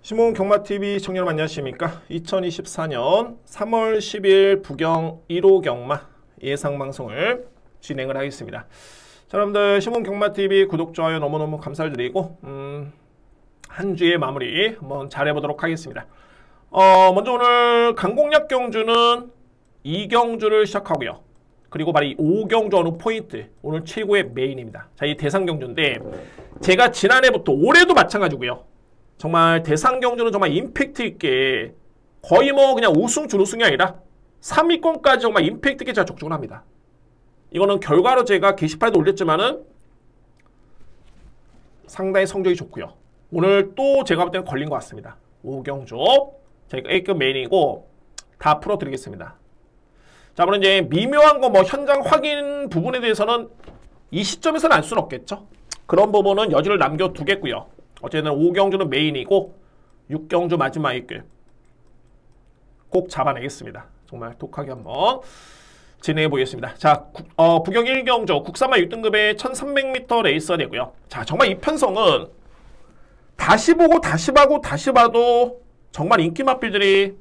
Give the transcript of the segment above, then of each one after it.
신문 경마TV 시청자 여러분 안녕하십니까? 2024년 3월 10일 부경 1호 경마 예상방송을 진행을 하겠습니다. 자, 여러분들 신문 경마TV 구독, 좋아요 너무너무 감사드리고 한 주의 마무리 한번 잘해보도록 하겠습니다. 먼저 오늘 강공략 경주는 2경주를 시작하고요. 그리고 바로 이 5경주 어느 포인트 오늘 최고의 메인입니다. 자, 이 대상경주인데 제가 지난해부터 올해도 마찬가지고요. 정말 대상경주는 정말 임팩트 있게 거의 뭐 그냥 우승, 준우승이 아니라 3위권까지 정말 임팩트 있게 제가 적중을 합니다. 이거는 결과로 제가 게시판에도 올렸지만은 상당히 성적이 좋고요. 오늘 또 제가 볼 때는 걸린 것 같습니다. 5경주 저희가 A급 메인이고 다 풀어드리겠습니다. 자, 물론 이제 미묘한 거 뭐 현장 확인 부분에 대해서는 이 시점에서는 알 수는 없겠죠. 그런 부분은 여지를 남겨두겠고요. 어쨌든 5경주는 메인이고 6경주 마지막 A급 꼭 잡아내겠습니다. 정말 독하게 한번 진행해 보겠습니다. 자, 부경 1경주 국산마 6등급의 1300m 레이스가 되고요. 자, 정말 이 편성은 다시 보고 다시 봐도 다시 봐도 정말 인기 마필들이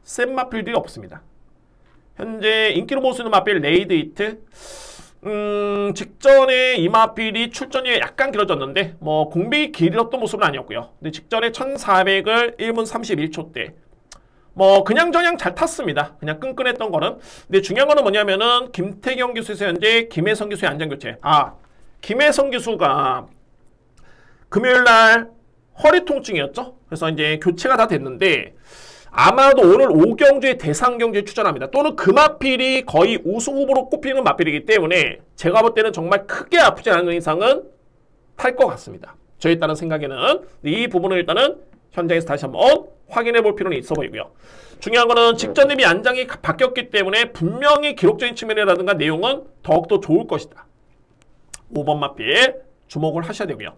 센 마필들이 없습니다. 현재 인기로 볼 수 있는 마필 레이드 히트 직전에 이 마필이 출전이 약간 길어졌는데 뭐 공백이 길었던 모습은 아니었고요. 근데 직전에 1400을 1분 31초대 뭐 그냥저냥 잘 탔습니다. 그냥 끈끈했던 거는. 근데 중요한 거는 뭐냐면은 김태경 기수에서 현재 김혜성 기수의 안전교체. 김혜성 기수가 금요일날 허리 통증이었죠. 그래서 이제 교체가 다 됐는데 아마도 오늘 5경주의 대상경주에 출전합니다. 또는 그 마필이 거의 우승 후보로 꼽히는 마필이기 때문에 제가 볼 때는 정말 크게 아프지 않은 이상은 탈 것 같습니다. 저에 따른 생각에는 이 부분을 일단은 현장에서 다시 한번 확인해 볼 필요는 있어 보이고요. 중요한 거는 직전 대비 안장이 바뀌었기 때문에 분명히 기록적인 측면이라든가 내용은 더욱더 좋을 것이다. 5번 마필 주목을 하셔야 되고요.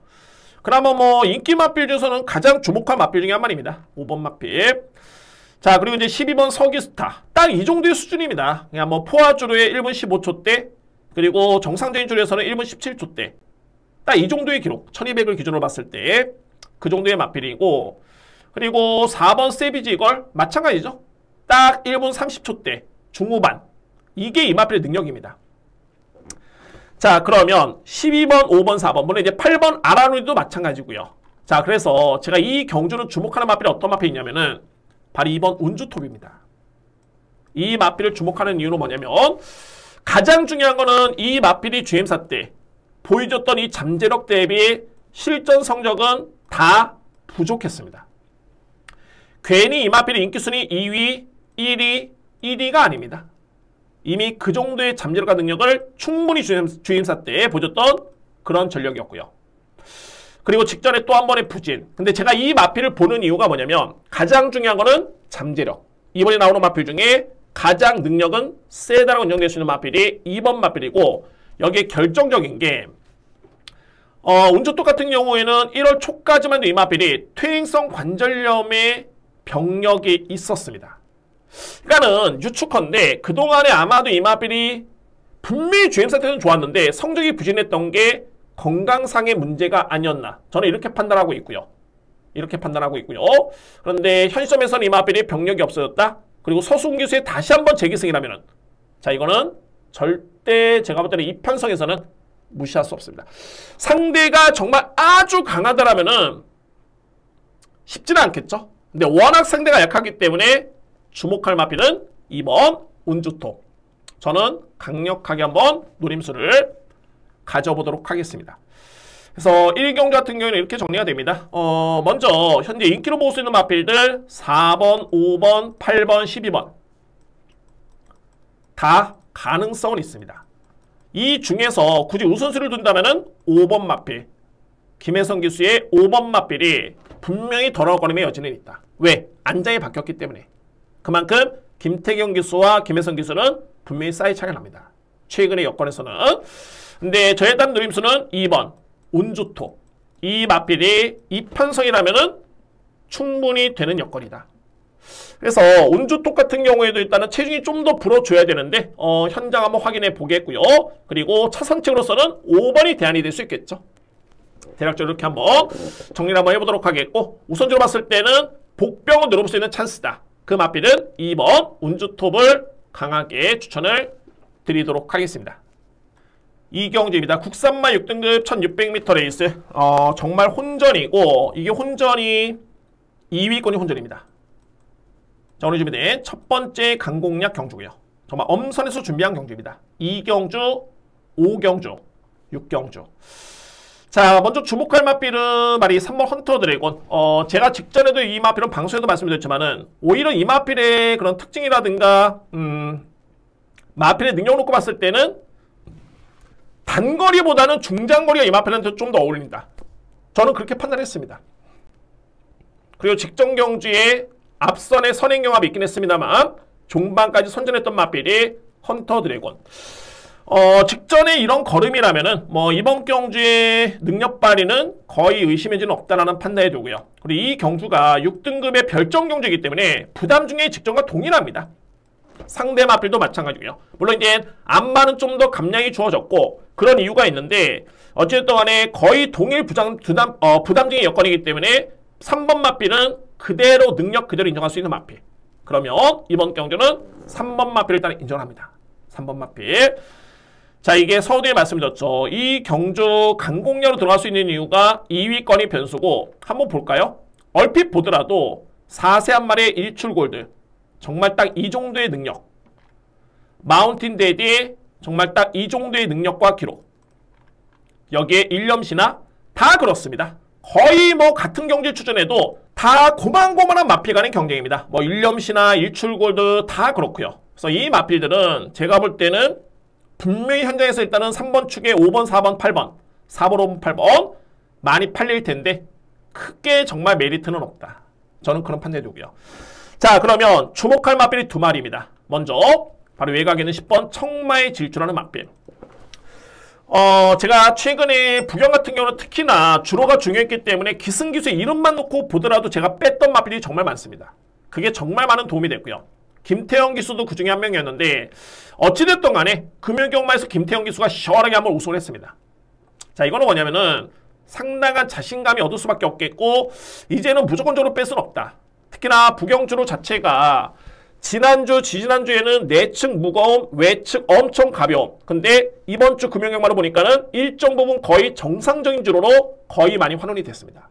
그러면 뭐 인기 마필 중에서는 가장 주목한 마필 중에 한 마리입니다. 5번 마필. 자, 그리고 이제 12번 서기스타. 딱 이 정도의 수준입니다. 그냥 뭐 포화주로의 1분 15초대, 그리고 정상적인 주로에서는 1분 17초대. 딱 이 정도의 기록. 1200을 기준으로 봤을 때 그 정도의 마필이고, 그리고 4번 세비지 이걸 마찬가지죠. 딱 1분 30초대. 중후반. 이게 이 마필의 능력입니다. 자, 그러면 12번, 5번, 4번. 물론 이제 8번 아라누리도 마찬가지고요. 자, 그래서 제가 이 경주는 주목하는 마필이 어떤 마필이냐면은 바로 2번 운주톱입니다. 이 마필을 주목하는 이유는 뭐냐면 가장 중요한 거는 이 마필이 GM사 때 보여줬던 이 잠재력 대비 실전 성적은 다 부족했습니다. 괜히 이 마필의 인기순위 2위, 1위, 1위가 아닙니다. 이미 그 정도의 잠재력과 능력을 충분히 GM사 때 보여줬던 그런 전력이었고요. 그리고 직전에 또 한 번의 부진. 근데 제가 이 마필을 보는 이유가 뭐냐면 가장 중요한 거는 잠재력. 이번에 나오는 마필 중에 가장 능력은 세다라고 인정될 수 있는 마필이 2번 마필이고 여기에 결정적인 게 운주톱 같은 경우에는 1월 초까지만 해도 이 마필이 퇴행성 관절염의 병력이 있었습니다. 그러니까는 유축컨대 그동안에 아마도 이 마필이 분명히 GM사 때는 좋았는데 성적이 부진했던 게 건강상의 문제가 아니었나. 저는 이렇게 판단하고 있고요. 그런데 현 시점에서는 이 마필이 병력이 없어졌다. 그리고 서수훈 기수의 다시 한번 재기승이라면은 자, 이거는 절대 제가 볼 때는 이 편성에서는 무시할 수 없습니다. 상대가 정말 아주 강하다라면은 쉽지는 않겠죠. 근데 워낙 상대가 약하기 때문에 주목할 마필은 2번 운주톱. 저는 강력하게 한번 노림수를 가져보도록 하겠습니다. 그래서 1경주 같은 경우는 이렇게 정리가 됩니다. 먼저 현재 인기로 볼 수 있는 마필들 4번, 5번, 8번, 12번 다 가능성은 있습니다. 이 중에서 굳이 우선순위를 둔다면 5번 마필 김혜성 기수의 5번 마필이 분명히 덜어거림의 여지는 있다. 왜? 안장이 바뀌었기 때문에. 그만큼 김태경 기수와 김혜성 기수는 분명히 사이즈 차이가 납니다. 최근의 여건에서는. 근데 저에 따른 노림수는 2번 운주톱. 이 마필이 이 편성이라면은 충분히 되는 여건이다. 그래서 운주톱 같은 경우에도 일단은 체중이 좀 더 불어줘야 되는데 현장 한번 확인해 보겠고요. 그리고 차선책으로서는 5번이 대안이 될 수 있겠죠. 대략적으로 이렇게 한번 정리를 한번 해보도록 하겠고, 우선적으로 봤을 때는 복병을 늘어볼 수 있는 찬스다. 그 마필은 2번 운주톱을 강하게 추천을 드리도록 하겠습니다. 이 경주입니다. 국산마 6등급 1600m 레이스. 정말 혼전이고, 이게 혼전이 2위권이 혼전입니다. 자, 오늘 준비된 첫 번째 강공략 경주고요. 정말 엄선에서 준비한 경주입니다. 2경주, 5경주, 6경주. 자, 먼저 주목할 마필은 말이 3번 헌터 드래곤. 제가 직전에도 이 마필은 방송에도 말씀드렸지만은 오히려 이 마필의 그런 특징이라든가 마필의 능력 놓고 봤을 때는 단거리보다는 중장거리가 이 마필한테 좀 더 어울린다. 저는 그렇게 판단했습니다. 그리고 직전 경주에 앞선의 선행 경합이 있긴 했습니다만 종반까지 선전했던 마필이 헌터 드래곤. 직전에 이런 걸음이라면은 이번 경주의 능력 발휘는 거의 의심의 여지는 없다라는 판단이 되고요. 그리고 이 경주가 6등급의 별정 경주이기 때문에 부담 중에 직전과 동일합니다. 상대 마필도 마찬가지고요. 물론 이제 안마는 좀 더 감량이 주어졌고 그런 이유가 있는데 어쨌든 간에 거의 동일 부담 중의 여건이기 때문에 3번 마필은 그대로 능력 그대로 인정할 수 있는 마필. 그러면 이번 경주는 3번 마필을 일단 인정합니다. 3번 마필. 자, 이게 서두에 말씀드렸죠. 이 경주 강공략으로 들어갈 수 있는 이유가 2위권이 변수고 한번 볼까요? 얼핏 보더라도 4세 한 마리의 일출 골드. 정말 딱 이 정도의 능력. 마운틴 데디의 정말 딱 이 정도의 능력과 기록. 여기에 일념시나 다 그렇습니다. 거의 같은 경기를 추천해도 다 고만고만한 마필 간의 경쟁입니다. 일념시나 일출골드 다 그렇고요. 그래서 이 마필들은 제가 볼 때는 분명히 현장에서 일단은 3번 축에 5번, 4번, 8번, 4번, 5번, 8번 많이 팔릴 텐데 크게 정말 메리트는 없다. 저는 그런 판단이 되고요. 자, 그러면 주목할 마필이 두 마리입니다. 먼저 바로 외곽에는 10번 청마의 질주라는 마필. 제가 최근에 부경 같은 경우는 특히나 주로가 중요했기 때문에 기승기수의 이름만 놓고 보더라도 제가 뺐던 마필이 정말 많습니다. 그게 정말 많은 도움이 됐고요. 김태형 기수도 그 중에 한 명이었는데 어찌됐든 간에 금요경마에서 김태형 기수가 시원하게 한번 우승을 했습니다. 자, 이거는 뭐냐면은 상당한 자신감이 얻을 수밖에 없겠고 이제는 무조건적으로 뺄 수는 없다. 특히나 부경주로 자체가 지난주, 지지난주에는 내측 무거움, 외측 엄청 가벼움. 근데 이번 주 금요경마로 보니까는 일정 부분 거의 정상적인 주로로 거의 많이 환원이 됐습니다.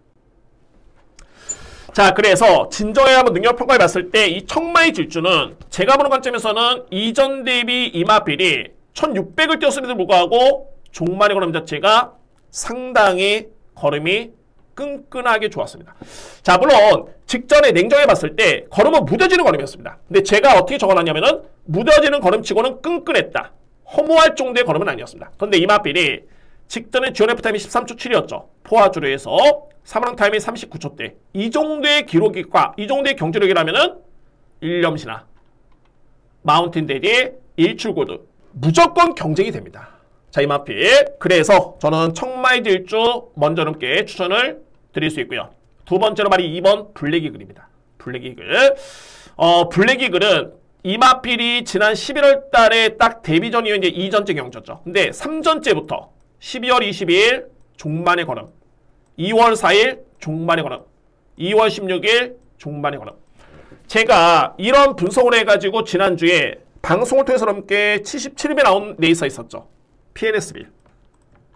자, 그래서 진정에 한번 능력 평가해 봤을 때 이 청마의 질주는 제가 보는 관점에서는 이전 대비 이마필이 1600을 뛰었음에도 불구하고 종말의 걸음 자체가 상당히 걸음이 끈끈하게 좋았습니다. 자, 물론 직전에 냉정해 봤을 때 걸음은 무뎌지는 걸음이었습니다. 근데 제가 어떻게 적어놨냐면은 무뎌지는 걸음치고는 끈끈했다. 허무할 정도의 걸음은 아니었습니다. 그런데 이마필이 직전에 GNF 타임이 13초 7이었죠. 포화주로 해서 3원 타임이 39초대. 이 정도의 기록과 이 정도의 경제력이라면은 일념시나 마운틴 데디의 일출골드 무조건 경쟁이 됩니다. 자, 이 마필. 그래서 저는 청마의 질주 먼저 넘게 추천을 드릴 수 있고요. 두 번째로 말이 2번 블랙이글입니다. 블랙이글. 블랙이글은 이 마필이 지난 11월 달에 딱 데뷔전 이후 이제 2전째 경주였죠. 근데 3전째부터 12월 22일 종반의 걸음, 2월 4일 종반의 걸음, 2월 16일 종반의 걸음. 제가 이런 분석을 해가지고 지난주에 방송을 통해서 함께 77회 나온 레이서 있었죠. PNS빌.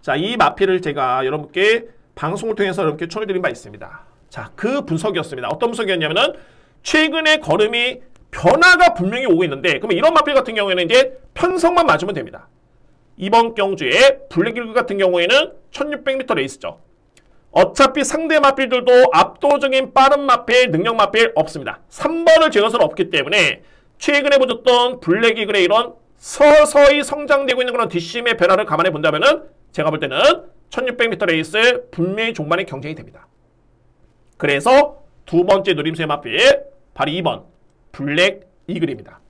자, 이 마필을 제가 여러분께 방송을 통해서 여러분께 추천해드린 바 있습니다. 자, 그 분석이었습니다. 어떤 분석이었냐면은 최근에 걸음이 변화가 분명히 오고 있는데 그러면 이런 마필 같은 경우에는 이제 편성만 맞으면 됩니다. 이번 경주에 블랙길그 같은 경우에는 1600m 레이스죠. 어차피 상대 마필들도 압도적인 빠른 마필, 능력 마필 없습니다. 3번을 제거서는 없기 때문에 최근에 보셨던 블랙이글의 이런 서서히 성장되고 있는 그런 뒷심의 변화를 감안해 본다면은 제가 볼 때는 1600m 레이스 분명히 종반의 경쟁이 됩니다. 그래서 두 번째 누림수의 마필 바로 2번 블랙이글입니다.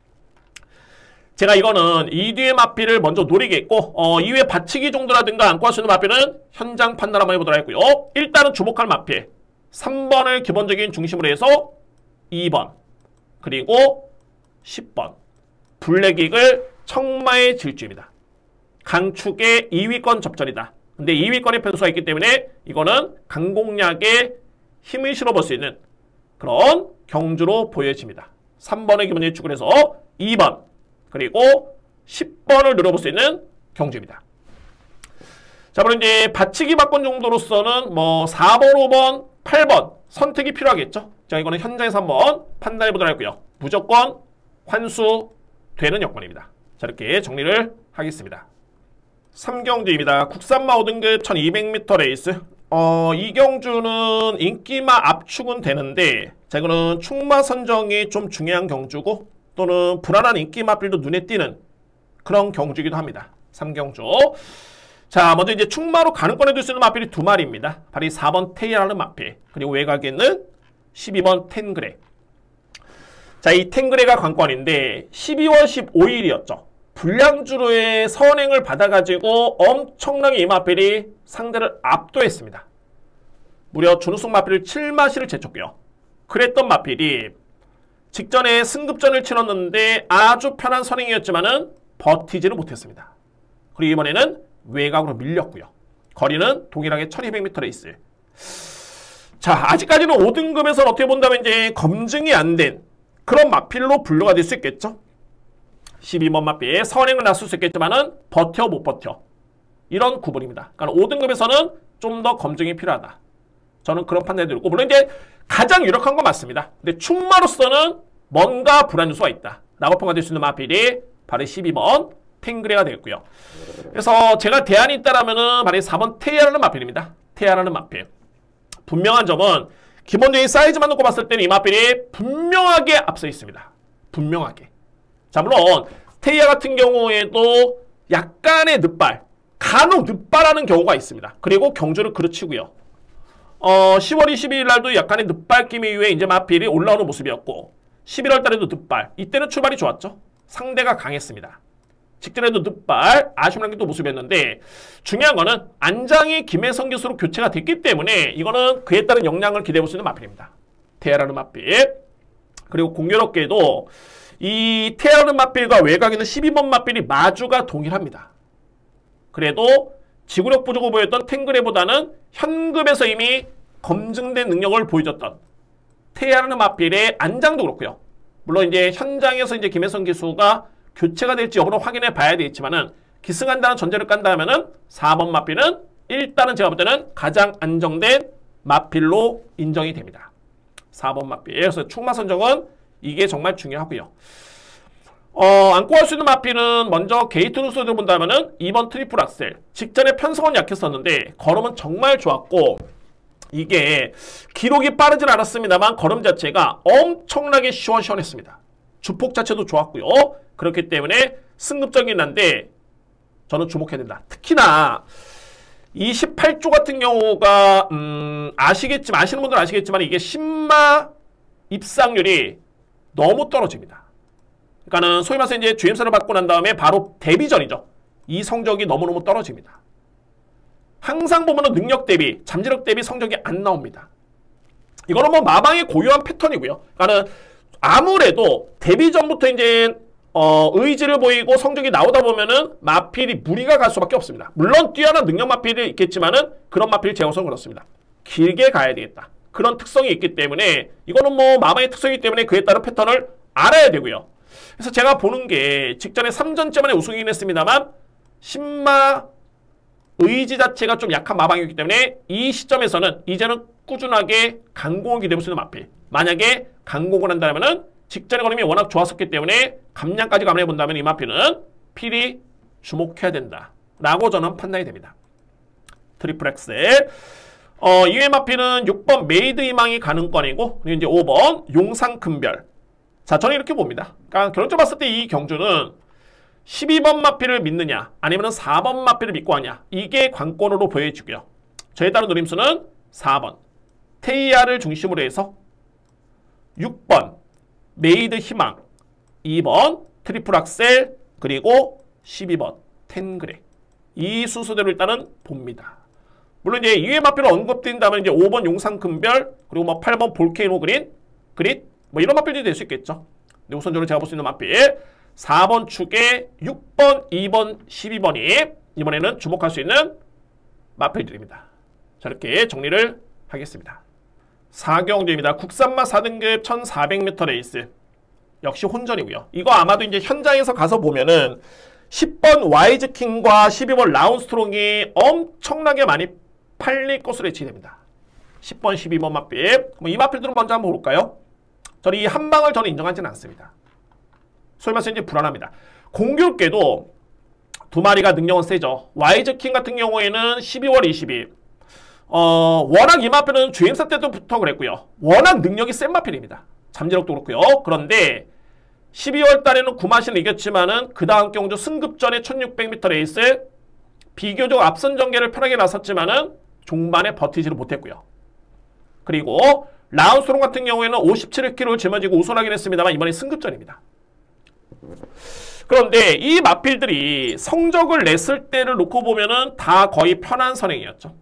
제가 이거는 이 뒤의 마필을 먼저 노리겠고 이후에 받치기 정도라든가 안고 할 수 있는 마필은 현장 판단 한번 해보도록 하고요. 일단은 주목할 마필 3번을 기본적인 중심으로 해서 2번 그리고 10번 블랙이글 청마의 질주입니다. 강축의 2위권 접전이다. 근데 2위권의 변수가 있기 때문에 이거는 강공략에 힘을 실어볼 수 있는 그런 경주로 보여집니다. 3번의 기본 예측을 해서 2번 그리고 10번을 노려볼 수 있는 경주입니다. 자, 그럼 이제 받치기 받권 정도로서는 뭐 4번, 5번, 8번 선택이 필요하겠죠. 자, 이거는 현장에서 한번 판단해 보도록 하고요. 무조건 환수되는 여건입니다. 자, 이렇게 정리를 하겠습니다. 3경주입니다. 국산마 5등급 1200m 레이스. 이 경주는 인기마 압축은 되는데, 자, 이거는 충마 선정이 좀 중요한 경주고, 또는 불안한 인기마필도 눈에 띄는 그런 경주이기도 합니다. 3경주. 자, 먼저 이제 충마로 가능권에 둘 수 있는 마필이 두 마리입니다. 바로 이 4번 테이라는 마필, 그리고 외곽에 있는 12번 텐그레. 자, 이 텐그레가 관건인데 12월 15일이었죠. 불량주로의 선행을 받아가지고 엄청나게 이 마필이 상대를 압도했습니다. 무려 준우승 마필을 7마시를 제쳤고요. 그랬던 마필이 직전에 승급전을 치렀는데 아주 편한 선행이었지만은 버티지를 못했습니다. 그리고 이번에는 외곽으로 밀렸고요. 거리는 동일하게 1200m 레이스. 자, 아직까지는 5등급에서는 어떻게 본다면 이제 검증이 안 된 그런 마필로 분류가 될 수 있겠죠. 12번 마필 선행을 나설 수 있겠지만은 버텨 못 버텨 이런 구분입니다. 그러니까 5등급에서는 좀 더 검증이 필요하다. 저는 그런 판단이 들고, 물론 이제 가장 유력한 건 맞습니다. 근데 충마로서는 뭔가 불안 요소가 있다 라고 평가될 수 있는 마필이 바로 12번 탱그레가 되겠고요. 그래서 제가 대안이 있다라면은 바로 4번 테이아라는 마필입니다. 테이아라는 마필. 분명한 점은 기본적인 사이즈만 놓고 봤을 때는 이 마필이 분명하게 앞서 있습니다. 분명하게. 자, 물론 테이아 같은 경우에도 약간의 늦발, 간혹 늦발하는 경우가 있습니다. 그리고 경주를 그르치고요. 10월 22일 날도 약간의 늦발김 이후에 이제 마필이 올라오는 모습이었고, 11월 달에도 늦발. 이때는 출발이 좋았죠. 상대가 강했습니다. 직전에도 늦발, 아쉬운 게 또 모습이었는데, 중요한 거는 안장이 김혜성 기수로 교체가 됐기 때문에 이거는 그에 따른 역량을 기대해 볼 수 있는 마필입니다. 테아라는 마필. 그리고 공교롭게도 이 테아라는 마필과 외곽에 있는 12번 마필이 마주가 동일합니다. 그래도 지구력 부족을 보였던 탱그레보다는 현급에서 이미 검증된 능력을 보여줬던 테아라는 마필의 안장도 그렇고요. 물론 이제 현장에서 이제 김혜성 기수가 교체가 될지 여부는 확인해 봐야 되겠지만은 기승한다는 전제를 깐다 하면은 4번 마필은 일단은 제가 볼 때는 가장 안정된 마필로 인정이 됩니다. 4번 마필. 그래서 충마 선정은 이게 정말 중요하고요. 안고 할 수 있는 마필은 먼저 게이트 누수를 본다면은 2번 트리플 악셀. 직전에 편성은 약했었는데 걸음은 정말 좋았고, 이게 기록이 빠르진 않았습니다만 걸음 자체가 엄청나게 시원시원했습니다. 주폭 자체도 좋았고요. 그렇기 때문에 승급적이긴 한데 저는 주목해야 된다. 특히나 이 18조 같은 경우가 아시는 분들은 아시겠지만 이게 신마 입상률이 너무 떨어집니다. 그러니까는 소위 말해서 이제 주임사를 받고 난 다음에 바로 데뷔전이죠. 이 성적이 너무너무 떨어집니다. 항상 보면은 능력 대비, 잠재력 대비 성적이 안 나옵니다. 이거는 뭐 마방의 고유한 패턴이고요. 그러니까는 아무래도 데뷔 전부터 이제 의지를 보이고 성적이 나오다 보면은 마필이 무리가 갈 수밖에 없습니다. 물론 뛰어난 능력 마필이 있겠지만은 그런 마필 제어성은 그렇습니다. 길게 가야 되겠다. 그런 특성이 있기 때문에 이거는 뭐 마방의 특성이기 때문에 그에 따른 패턴을 알아야 되고요. 그래서 제가 보는 게 직전에 3전째 만에 우승이긴 했습니다만 신마 의지 자체가 좀 약한 마방이기 때문에 이 시점에서는 이제는 꾸준하게 강공을 기대해 볼 수 있는 마필. 만약에 강공을 한다면 직전의 걸음이 워낙 좋았었기 때문에 감량까지 감안해 본다면 이 마필은 필히 주목해야 된다 라고 저는 판단이 됩니다. 트리플 엑셀. 이외 마필은 6번 메이드 희망이 가능권이고, 그리고 이제 5번 용상 금별. 자, 저는 이렇게 봅니다. 그러니까 결론적으로 봤을 때 이 경주는 12번 마필을 믿느냐 아니면 4번 마필을 믿고 하냐, 이게 관건으로 보여지고요. 저에 따른 노림수는 4번 테이아를 중심으로 해서 6번 메이드 희망, 2번 트리플 악셀, 그리고 12번 텐그레. 이 순서대로 일단은 봅니다. 물론 이제 2회 마필로 언급된다면 이제 5번 용상 금별, 그리고 뭐 8번 볼케이노 그릿 뭐 이런 마필들이 될 수 있겠죠. 근데 우선적으로 제가 볼 수 있는 마필 4번 축에 6번, 2번, 12번이 이번에는 주목할 수 있는 마필들입니다. 저렇게 정리를 하겠습니다. 4경주입니다. 국산마 4등급 1400m 레이스. 역시 혼전이고요. 이거 아마도 이제 현장에서 가서 보면은 10번 와이즈킹과 12번 라운스트롱이 엄청나게 많이 팔릴 것으로 예측됩니다. 10번, 12번 마필. 이 마필들은 먼저 한번 볼까요? 저는 이 한 방을 저는 인정하지는 않습니다. 소위 말해서 이제 불안합니다. 공교롭게도 두 마리가 능력은 세죠. 와이즈킹 같은 경우에는 12월 20일. 워낙 이 마필은 주행사 때부터 그랬고요. 워낙 능력이 센 마필입니다. 잠재력도 그렇고요. 그런데 12월 달에는 구마신을 이겼지만은 그 다음 경주 승급전에 1600m 레이스 비교적 앞선 전개를 편하게 나섰지만은 종반에 버티지를 못했고요. 그리고 라운스롱 같은 경우에는 57km를 짊어지고 우승하긴 했습니다만 이번에 승급전입니다. 그런데 이 마필들이 성적을 냈을 때를 놓고 보면은 다 거의 편한 선행이었죠.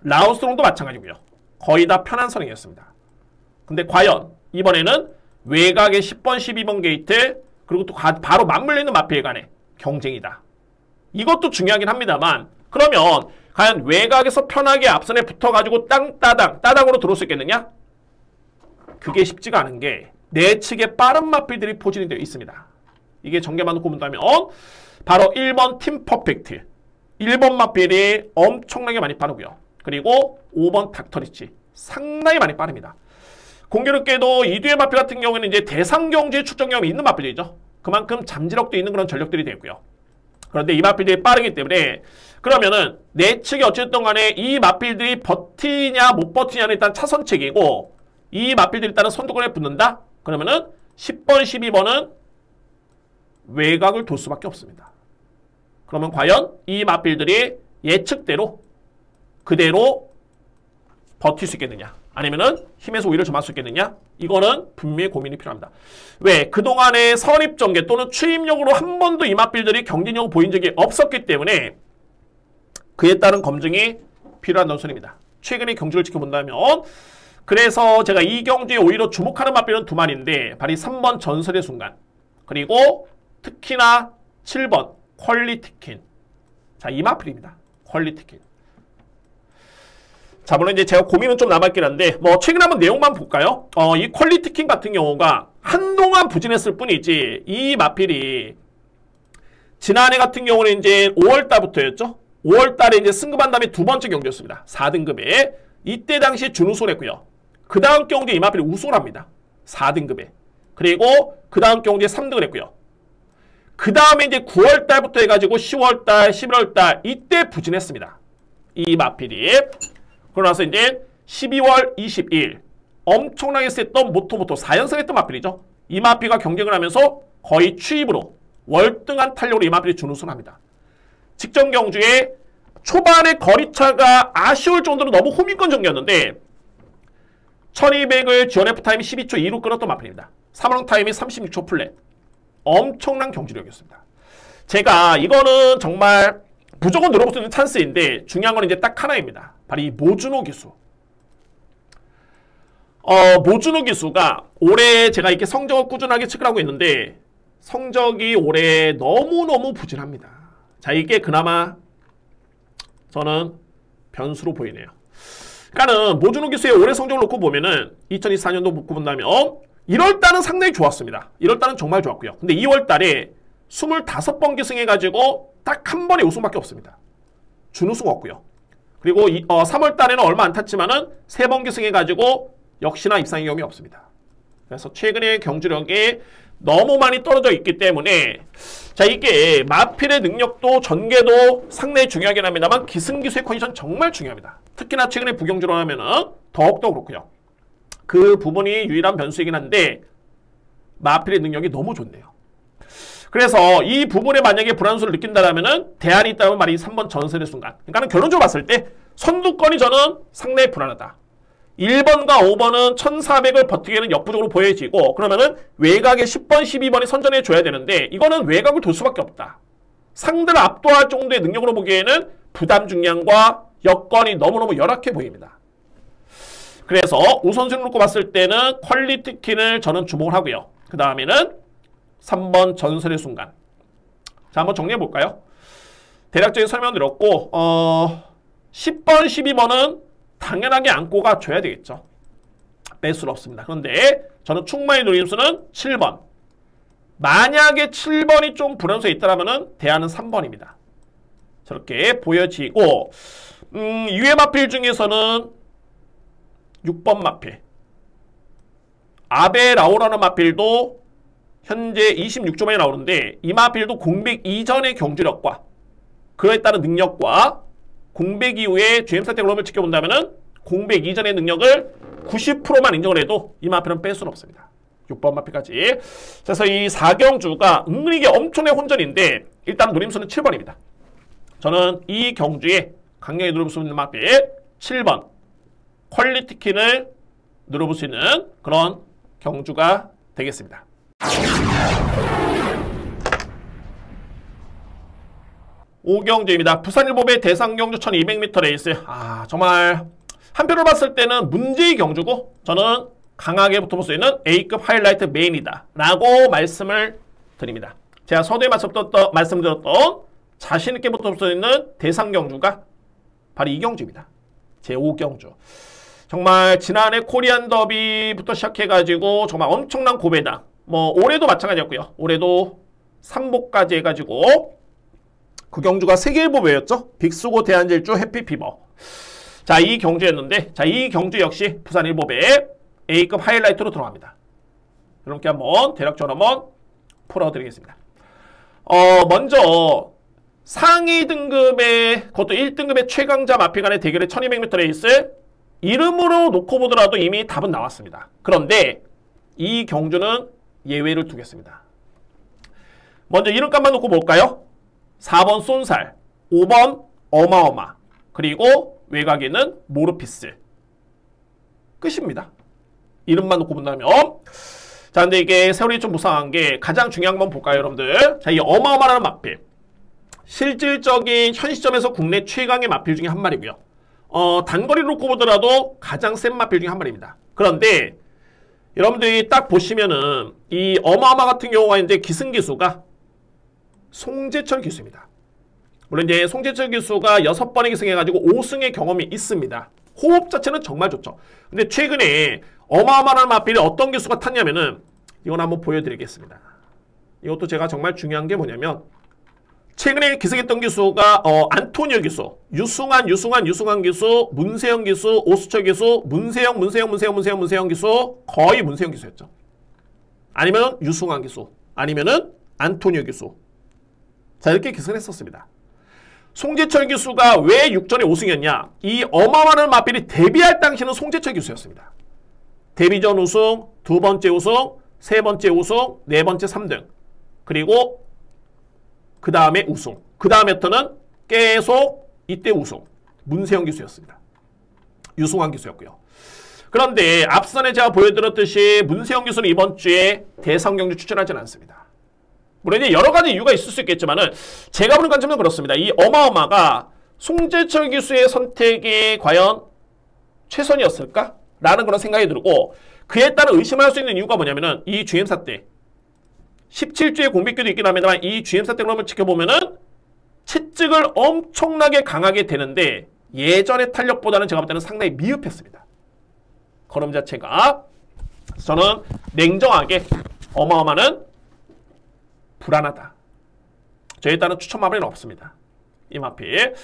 라운스롱도 마찬가지고요. 거의 다 편한 선행이었습니다. 근데 과연 이번에는 외곽의 10번, 12번 게이트 그리고 또 바로 맞물려 있는 마필 간의 경쟁이다. 이것도 중요하긴 합니다만 그러면 과연 외곽에서 편하게 앞선에 붙어가지고 따당으로 들어올 수 있겠느냐? 그게 쉽지가 않은 게 내측에 빠른 마필들이 포진이 되어 있습니다. 이게 전개만 놓고 본다면 바로 1번 팀 퍼펙트 1번 마필이 엄청나게 많이 빠르고요. 그리고 5번 닥터리치 상당히 많이 빠릅니다. 공교롭게도 이 뒤의 마필 같은 경우에는 이제 대상 경주에 출전 경험이 있는 마필이죠. 그만큼 잠재력도 있는 그런 전력들이 되고요. 그런데 이 마필들이 빠르기 때문에 그러면은 내측이 어쨌든 간에 이 마필들이 버티냐 못 버티냐는 일단 차선책이고 이 마필들이 일단은 선두권에 붙는다? 그러면은 10번, 12번은 외곽을 돌 수밖에 없습니다. 그러면 과연 이 마필들이 예측대로 그대로 버틸 수 있겠느냐? 아니면은 힘에서 오히려 점할 수 있겠느냐? 이거는 분명히 고민이 필요합니다. 왜? 그동안의 선입전개 또는 추임력으로 한 번도 이 마필들이 경쟁력을 보인 적이 없었기 때문에 그에 따른 검증이 필요한 논술입니다. 최근의 경주를 지켜본다면 그래서 제가 이 경주에 오히려 주목하는 마필은 두 마리인데 바로 3번 전설의 순간 그리고 특히나 7번 퀄리티킨. 자, 이 마필입니다. 퀄리티킨. 자, 물론 이제 제가 고민은 좀 남았긴 한데 최근에 한번 내용만 볼까요? 이 퀄리티킹 같은 경우가 한동안 부진했을 뿐이지 이 마필이 지난해 같은 경우는 이제 5월달부터였죠. 5월달에 이제 승급한 다음에 두 번째 경주였습니다. 4등급에 이때 당시 준우승을 했고요. 그 다음 경주에 이 마필이 우승을 합니다. 4등급에. 그리고 그 다음 경주에 3등을 했고요. 그 다음에 이제 9월달부터 해가지고 10월달, 11월달 이때 부진했습니다. 이 마필이. 그러고 나서 이제 12월 20일 엄청나게 셌던 모토모토 4연승 했던 마필이죠. 이 마필과 경쟁을 하면서 거의 추입으로 월등한 탄력으로 이 마필이 준우승을 합니다. 직전 경주에 초반에 거리차가 아쉬울 정도로 너무 호민권 전개였는데 1200을 지원 F타임이 12초 2로 끊었던 마필입니다. 3월 타임이 36초 플랫. 엄청난 경주력이었습니다. 제가 이거는 정말 무조건 노려볼 수 있는 찬스인데 중요한 건 이제 딱 하나입니다. 바로 이 모주노 기수. 모주노 기수가 올해 제가 이렇게 성적을 꾸준하게 체크하고 있는데 성적이 올해 너무너무 부진합니다. 자, 이게 그나마 저는 변수로 보이네요. 그러니까는 모주노 기수의 올해 성적을 놓고 보면은 2024년도 놓고 본다면 1월달은 상당히 좋았습니다. 1월달은 정말 좋았고요. 근데 2월달에 25번 기승해가지고 딱 한 번의 우승밖에 없습니다. 준우승 없고요. 그리고 3월달에는 얼마 안 탔지만은 3번 기승해가지고 역시나 입상의 경험이 없습니다. 그래서 최근의 경주력이 너무 많이 떨어져 있기 때문에 자, 이게 마필의 능력도 전개도 상당히 중요하긴 합니다만 기승기수의 컨디션 정말 중요합니다. 특히나 최근에 부경주로 하면은 더욱더 그렇고요. 그 부분이 유일한 변수이긴 한데 마필의 능력이 너무 좋네요. 그래서 이 부분에 만약에 불안수를 느낀다라면은 대안이 있다면 말이 3번 전설의 순간. 그러니까는 결론적으로 봤을 때 선두권이 저는 상당히 불안하다. 1번과 5번은 1400을 버티기에는 역부족으로 보여지고 그러면은 외곽에 10번, 12번이 선전해 줘야 되는데 이거는 외곽을 돌 수밖에 없다. 상대를 압도할 정도의 능력으로 보기에는 부담 중량과 여건이 너무너무 열악해 보입니다. 그래서 우선순위로 놓고 봤을 때는 퀄리티킨을 저는 주목을 하고요. 그 다음에는 3번 전설의 순간. 자, 한번 정리해 볼까요? 대략적인 설명 드렸고 10번, 12번은 당연하게 안고가 줘야 되겠죠. 뺄 수는 없습니다. 그런데 저는 충만히 노림수는 7번. 만약에 7번이 좀 불연수에 있다면 대안은 3번입니다. 저렇게 보여지고 유해 마필 중에서는 6번 마필. 아베 라오라는 마필도 현재 26점에 나오는데 이 마필도 공백 이전의 경주력과 그에 따른 능력과 공백 이후에 GM사 때 그럼을 지켜본다면 공백 이전의 능력을 90%만 인정을 해도 이 마필은 뺄 수는 없습니다. 6번 마필까지. 그래서 이 4경주가 은근히 엄청난 혼전인데 일단 노림수는 7번입니다. 저는 이 경주에 강력히 누려볼 수 있는 마필 7번 퀄리티킨을 누려볼 수 있는 그런 경주가 되겠습니다. 5경주입니다. 부산일보배 대상경주 1200m 레이스. 정말 한표를 봤을 때는 문제의 경주고 저는 강하게 붙어볼 수 있는 A급 하이라이트 메인이다 라고 말씀을 드립니다. 제가 서두에 말씀드렸던 자신있게 붙어볼 수 있는 대상경주가 바로 이 경주입니다. 제5경주. 정말 지난해 코리안 더비부터 시작해가지고 정말 엄청난 고배당. 올해도 마찬가지였고요. 올해도 3복까지 해가지고 그 경주가 세계일보배였죠. 빅수고 대한질주 해피피버. 자, 이 경주였는데 이 경주 역시 부산일보배 A급 하이라이트로 들어갑니다. 이렇게 한번 대략적으로 한번 풀어드리겠습니다. 먼저 상위 등급의 그것도 1등급의 최강자 마필 간의 대결의 1200m 레이스 이름으로 놓고 보더라도 이미 답은 나왔습니다. 그런데 이 경주는 예외를 두겠습니다. 먼저 이름값만 놓고 볼까요? 4번 쏜살, 5번 어마어마, 그리고 외곽에는 모르피스. 끝입니다. 이름만 놓고 본다면. 자, 근데 이게 세월이 좀 무상한 게 가장 중요한 건 볼까요, 여러분들? 자, 이 어마어마라는 마필. 실질적인 현 시점에서 국내 최강의 마필 중에 한 마리고요. 단거리를 놓고 보더라도 가장 센 마필 중에 한 마리입니다. 그런데 여러분들이 딱 보시면은 이 어마어마 같은 경우가 이제 기승기수가 송재철 기수입니다. 물론 이제 송재철 기수가 6번의 기승해가지고 5승의 경험이 있습니다. 호흡 자체는 정말 좋죠. 근데 최근에 어마어마한 마필이 어떤 기수가 탔냐면은 이건 한번 보여드리겠습니다. 이것도 제가 정말 중요한 게 뭐냐면 최근에 기승했던 기수가 안토니오 기수, 유승환 기수, 문세영 기수, 오수철 기수, 문세영 기수, 거의 문세영 기수였죠. 아니면 유승환 기수, 아니면은 안토니오 기수. 자, 이렇게 기승을 했었습니다. 송재철 기수가 왜 6전에 5승이었냐? 이 어마어마한 마필이 데뷔할 당시는 송재철 기수였습니다. 데뷔전 우승, 두 번째 우승, 세 번째 우승, 네 번째 3등. 그리고 그 다음에 우승. 그 다음부터는 계속 이때 우승. 문세영 기수였습니다. 유승환 기수였고요. 그런데 앞선에 제가 보여드렸듯이 문세영 기수는 이번 주에 대상경주 추천하지는 않습니다. 물론 이제 여러 가지 이유가 있을 수 있겠지만은 제가 보는 관점은 그렇습니다. 이 어마어마가 송재철 기수의 선택이 과연 최선이었을까? 라는 그런 생각이 들고 그에 따른 의심을 할 수 있는 이유가 뭐냐면은 이 GM사 때 17주의 공백기도 있긴 합니다만 이 GM사 때 그러면 지켜보면은 채찍을 엄청나게 강하게 대는데 예전의 탄력보다는 제가 볼 때는 상당히 미흡했습니다. 걸음 자체가. 저는 냉정하게 어마어마는 불안하다. 저에 따른 추천 마필은 없습니다. 이 마필.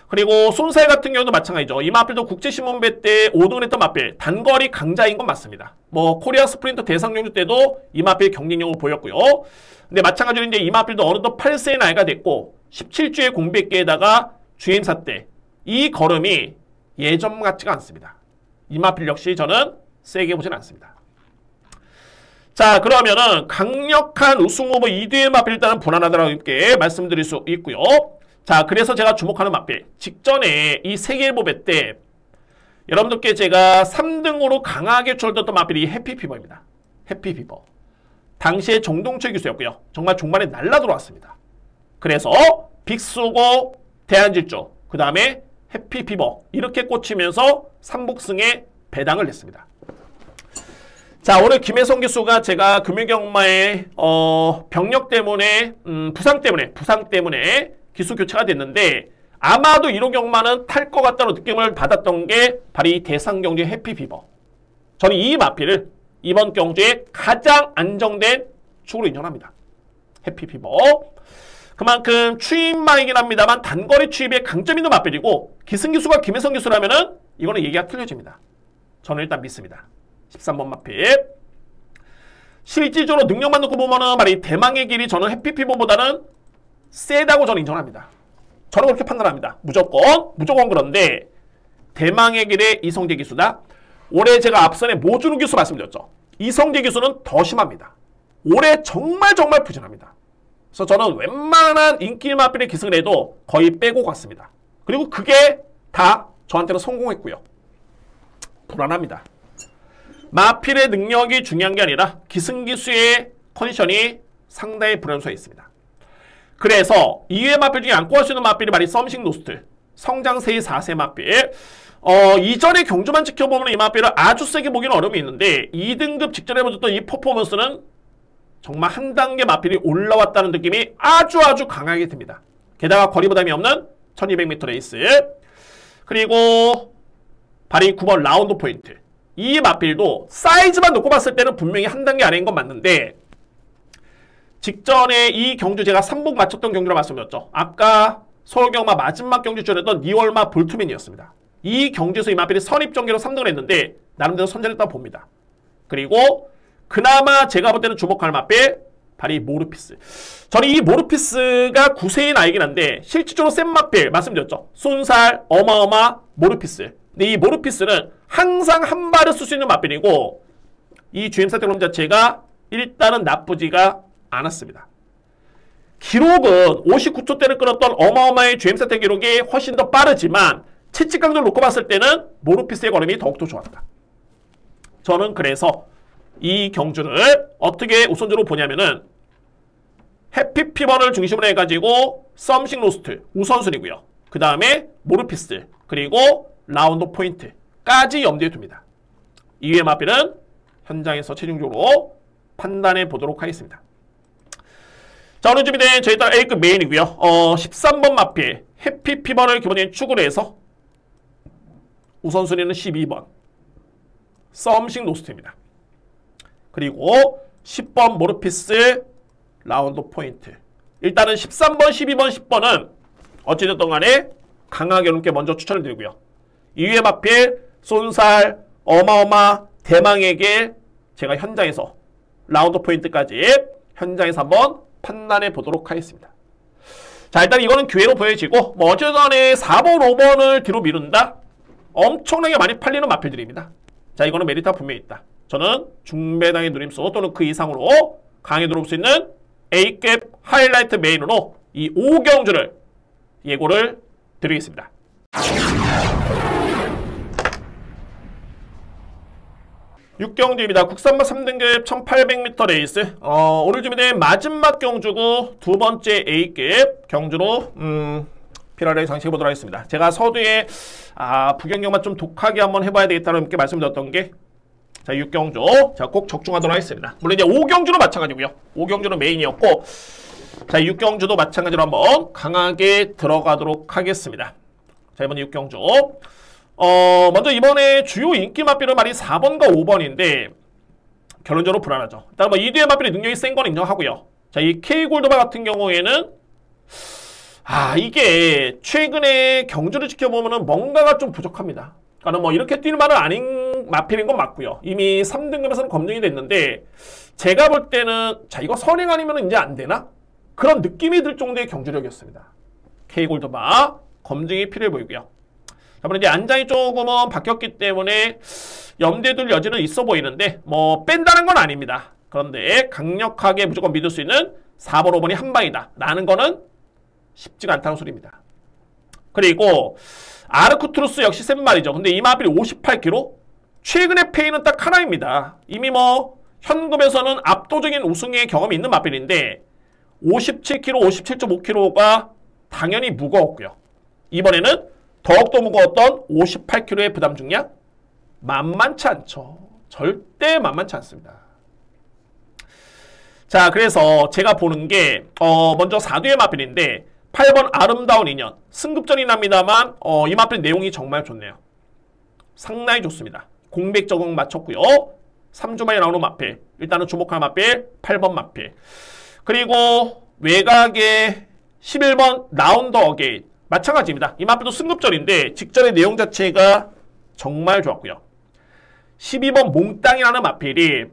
그리고 쏜살 같은 경우도 마찬가지죠. 이 마필도 국제신문배 때 5등을 했던 마필. 단거리 강자인 건 맞습니다. 코리아 스프린터 대상경주 때도 이 마필 경쟁력을 보였고요. 근데 마찬가지로 이제 이 마필도 어느덧 8세의 나이가 됐고 17주의 공백기에다가 GM사 때 이 걸음이 예전 같지가 않습니다. 이 마필 역시 저는 세게 보진 않습니다. 자, 그러면은 강력한 우승 후보 2등의 마필 일단은 불안하다라고 이렇게 말씀드릴 수 있고요. 자, 그래서 제가 주목하는 마필. 직전에 이 세계일보배 때 여러분들께 제가 3등으로 강하게 추천했던 마필이 해피피버입니다. 해피피버. 당시에 정동철 기수였고요. 정말 종반에 날라 들어왔습니다. 그래서 빅수고 대한질주, 그 다음에 해피피버 이렇게 꽂히면서 3복승에 배당을 냈습니다. 자, 오늘 김혜성 기수가 제가 금융경마의 병력 때문에 부상 때문에 기수 교체가 됐는데 아마도 이런 경마는 탈 것 같다는 느낌을 받았던 게 바로 이 대상경주의 해피피버. 저는 이 마필을 이번 경주에 가장 안정된 축으로 인정합니다. 해피피버. 그만큼 추임마이긴 합니다만 단거리 추입에 강점 있는 마필이고 기승기수가 김혜성 기수라면은 이거는 얘기가 틀려집니다. 저는 일단 믿습니다. 13번 마필. 실질적으로 능력만 놓고 보면은 말이 대망의 길이 저는 해피피버보다는 세다고 저는 인정합니다. 저는 그렇게 판단합니다. 무조건 그런데 대망의 길의 이성재 기수다. 올해 제가 앞선에 모준우 기수 말씀드렸죠. 이성재 기수는 더 심합니다. 올해 정말 부진합니다. 그래서 저는 웬만한 인기 마필의 기승을 해도 거의 빼고 갔습니다. 그리고 그게 다 저한테는 성공했고요. 불안합니다. 마필의 능력이 중요한 게 아니라 기승기수의 컨디션이 상당히 불안수가 있습니다. 그래서 2회 마필 중에 안고 할 수 있는 마필이 말이 썸씽 노스트, 성장세의 4세 마필. 이전의 경주만 지켜보면 이 마필을 아주 세게 보기는 어려움이 있는데 2등급 직전에 보셨던 이 퍼포먼스는 정말 한 단계 마필이 올라왔다는 느낌이 아주 강하게 듭니다. 게다가 거리 부담이 없는 1200m 레이스. 그리고 바리 9번 라운드 포인트. 이 마필도 사이즈만 놓고 봤을 때는 분명히 한 단계 아래인 건 맞는데 직전에 이 경주 제가 3복 맞췄던 경주로 말씀드렸죠. 아까 서울경마 마지막 경주 줄였던 니월마 볼트맨이었습니다. 이 경주에서 이 마필이 선입전개로 3등을 했는데 나름대로 선전했다고 봅니다. 그리고 그나마 제가 볼 때는 주목할 마필 바로 이 모르피스. 저는 이 모르피스가 9세인 아이긴 한데 실질적으로 센 마필 말씀드렸죠. 쏜살, 어마어마, 모르피스. 근데 이 모르피스는 항상 한 발을 쓸 수 있는 마필이고 이 GM 사태그럼 자체가 일단은 나쁘지가 않았습니다. 기록은 59초대를 끊었던 어마어마의 GM 사태 기록이 훨씬 더 빠르지만 채찍 강도를 놓고 봤을 때는 모르피스의 걸음이 더욱더 좋았다. 저는 그래서 이 경주를 어떻게 우선적으로 보냐면은 해피피버를 중심으로 해가지고 썸씽 로스트 우선순위고요. 그 다음에 모르피스 그리고 라운드 포인트까지 염두에 둡니다. 2회 마필은 현장에서 최종적으로 판단해 보도록 하겠습니다. 자, 오늘 준비된 저희 딸 A급 메인이고요. 13번 마필 해피피버를 기본적인 축으로 해서 우선순위는 12번 썸씽 로스트입니다. 그리고 10번 모르피스 라운드 포인트. 일단은 13번, 12번, 10번은 어찌됐든 간에 강하게 넘게 먼저 추천을 드리고요. 2회 마필, 쏜살, 어마어마, 대망의 길 제가 현장에서 라운드 포인트까지 현장에서 한번 판단해 보도록 하겠습니다. 자, 일단 이거는 기회로 보여지고 뭐 어쨌든 간에 4번, 5번을 뒤로 미룬다? 엄청나게 많이 팔리는 마필들입니다. 자, 이거는 메리트가 분명히 있다. 저는 중배당의 누림수 또는 그 이상으로 강하게 들어올 수 있는 A급 하이라이트 메인으로 이 5경주를 예고를 드리겠습니다. 6경주입니다. 국산마 3등급 1800m 레이스. 오늘 준비된 마지막 경주고 두 번째 A급 경주로 피라를 장식해보도록 하겠습니다. 제가 서두에 부경경만 좀 독하게 한번 해봐야 되겠다는 이렇게 말씀드렸던 게 자, 6경주. 자, 꼭 적중하도록 하겠습니다. 물론 이제 5경주도 마찬가지고요. 5경주는 메인이었고 자, 6경주도 마찬가지로 한번 강하게 들어가도록 하겠습니다. 자, 이번에 6경주. 먼저 이번에 주요 인기 마필은 말이 4번과 5번인데 결론적으로 불안하죠. 일단 뭐 이 뒤에 마필의 능력이 센 건 인정하고요. 자, 이 K골드바 같은 경우에는 이게 최근에 경주를 지켜보면은 뭔가가 좀 부족합니다. 그러니까 뭐 이렇게 뛸 만은 아닌 마필인 건 맞고요. 이미 3등급에서는 검증이 됐는데 제가 볼 때는 자, 이거 선행 아니면 이제 안 되나? 그런 느낌이 들 정도의 경주력이었습니다. K골드바 검증이 필요해 보이고요. 자, 이제 안장이 조금은 바뀌었기 때문에 염두에 둘 여지는 있어 보이는데 뭐 뺀다는 건 아닙니다. 그런데 강력하게 무조건 믿을 수 있는 4번, 5번이 한 방이다 라는 거는 쉽지가 않다는 소리입니다. 그리고 아르쿠트루스 역시 센 말이죠. 근데 이 마필이 58kg? 최근의 페이는 딱 하나입니다. 이미 뭐 현금에서는 압도적인 우승의 경험이 있는 마필인데 57kg, 57.5kg가 당연히 무거웠고요. 이번에는 더욱더 무거웠던 58kg의 부담 중량 만만치 않죠. 절대 만만치 않습니다. 자, 그래서 제가 보는 게 먼저 4두의 마필인데 8번 아름다운 인연. 승급전이 납니다만 이 마필 내용이 정말 좋네요. 상당히 좋습니다. 공백 적응 맞췄고요. 3주 만에 나오는 마필. 일단은 주목할 마필 8번 마필. 그리고 외곽에 11번 라운더 어게인. 마찬가지입니다. 이 마필도 승급전인데 직전의 내용 자체가 정말 좋았고요. 12번 몽땅이라는 마필이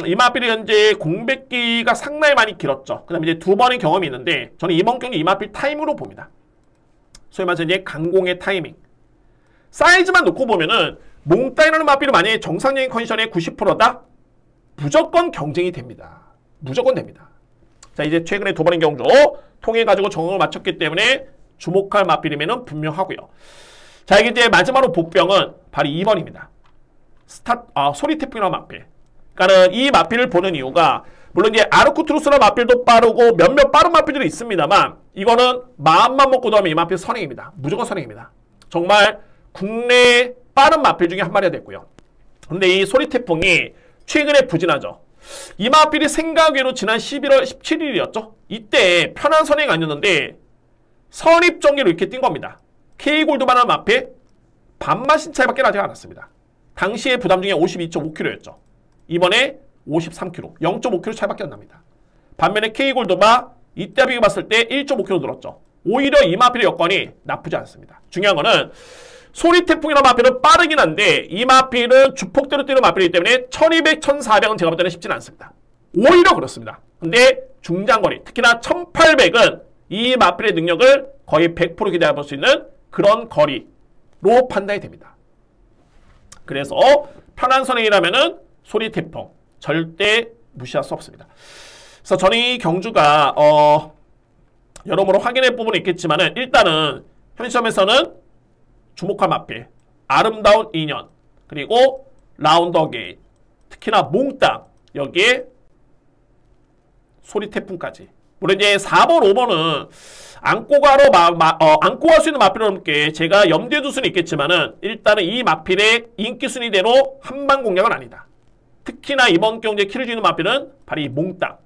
이 마필이 현재 공백기가 상당히 많이 길었죠. 그 다음에 이제 두 번의 경험이 있는데 저는 이번 경기 이 마필 타임으로 봅니다. 소위 말해서 이제 강공의 타이밍. 사이즈만 놓고 보면은 몽땅이라는 마필이 만약에 정상적인 컨디션의 90%다? 무조건 경쟁이 됩니다. 무조건 됩니다. 자, 이제 최근에 두 번의 경주 통해가지고 정응을 맞췄기 때문에 주목할 마필이면은 분명하고요. 자, 이게 이제 마지막으로 복병은 바로 2번입니다. 소리태풍이라는 마필. 그러니까는 이 마필을 보는 이유가 물론 이제 아르쿠트루스라는 마필도 빠르고 몇몇 빠른 마필들이 있습니다만 이거는 마음만 먹고 들어가면 이 마필 선행입니다. 무조건 선행입니다. 정말 국내 빠른 마필 중에 한 마리가 됐고요. 근데 이 소리태풍이 최근에 부진하죠. 이 마필이 생각외로 지난 11월 17일이었죠. 이때 편한 선행이 아니었는데 선입전개로 이렇게 뛴 겁니다. K골드만한 마필 반마신 차이밖에 나지 않았습니다. 당시의 부담 중에 52.5kg였죠. 이번에 53kg, 0.5kg 차이밖에 안 납니다. 반면에 K골드바 이때 비교해봤을 때 1.5kg 늘었죠. 오히려 이 마필의 여건이 나쁘지 않습니다. 중요한 거는 소리태풍이라는 마필은 빠르긴 한데 이 마필은 주폭대로 뛰는 마필이기 때문에 1200, 1400은 제가 볼 때는 쉽지는 않습니다. 오히려 그렇습니다. 근데 중장거리, 특히나 1800은 이 마필의 능력을 거의 100% 기대해볼 수 있는 그런 거리로 판단이 됩니다. 그래서 편한 선행이라면은 소리태풍 절대 무시할 수 없습니다. 그래서 저는 이 경주가 여러모로 확인할 부분이 있겠지만은 일단은 현 시점에서는 주목할 마필, 아름다운 인연, 그리고 라운더 게인, 특히나 몽땅 여기에 소리태풍까지. 물론 이제 4번, 5번은 안고 갈 수 있는 마필을 넘게 제가 염두에 둘 수는 있겠지만은 일단은 이 마필의 인기 순위대로 한방 공략은 아니다. 특히나 이번 경기에 키를 주는 마필은 바로 이 몽땅.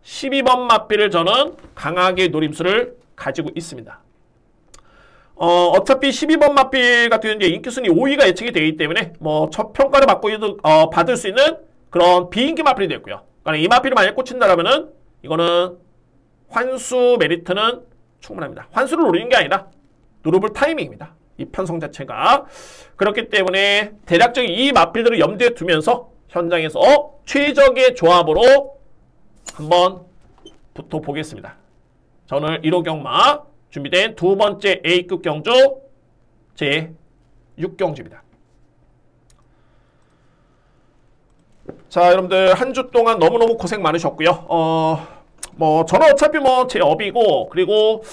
12번 마필을 저는 강하게 노림수를 가지고 있습니다. 어차피 12번 마필 같은 경우는 인기 순위 5위가 예측이 되기 때문에 뭐 첫 평가를 받을 수 있는 그런 비인기 마필이 됐고요. 그러니까 이 마필이 만약 꽂힌다라면은 이거는 환수 메리트는 충분합니다. 환수를 노리는 게 아니라 노려볼 타이밍입니다. 이 편성 자체가. 그렇기 때문에 대략적인 이 마필들을 염두에 두면서 현장에서 최적의 조합으로 한번 붙어보겠습니다. 자, 오늘 1호 경마 준비된 두 번째 A급 경주 제 6경주입니다. 자, 여러분들 한 주 동안 너무너무 고생 많으셨고요. 저는 어차피 제 업이고 그리고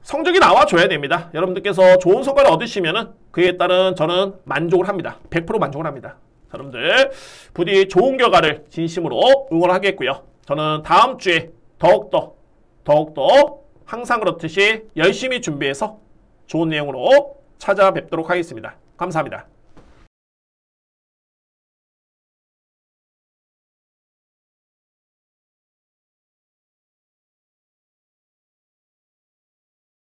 성적이 나와줘야 됩니다. 여러분들께서 좋은 성과를 얻으시면은 그에 따른 저는 만족을 합니다. 100% 만족을 합니다. 여러분들 부디 좋은 결과를 진심으로 응원하겠고요. 저는 다음 주에 더욱더 항상 그렇듯이 열심히 준비해서 좋은 내용으로 찾아뵙도록 하겠습니다. 감사합니다.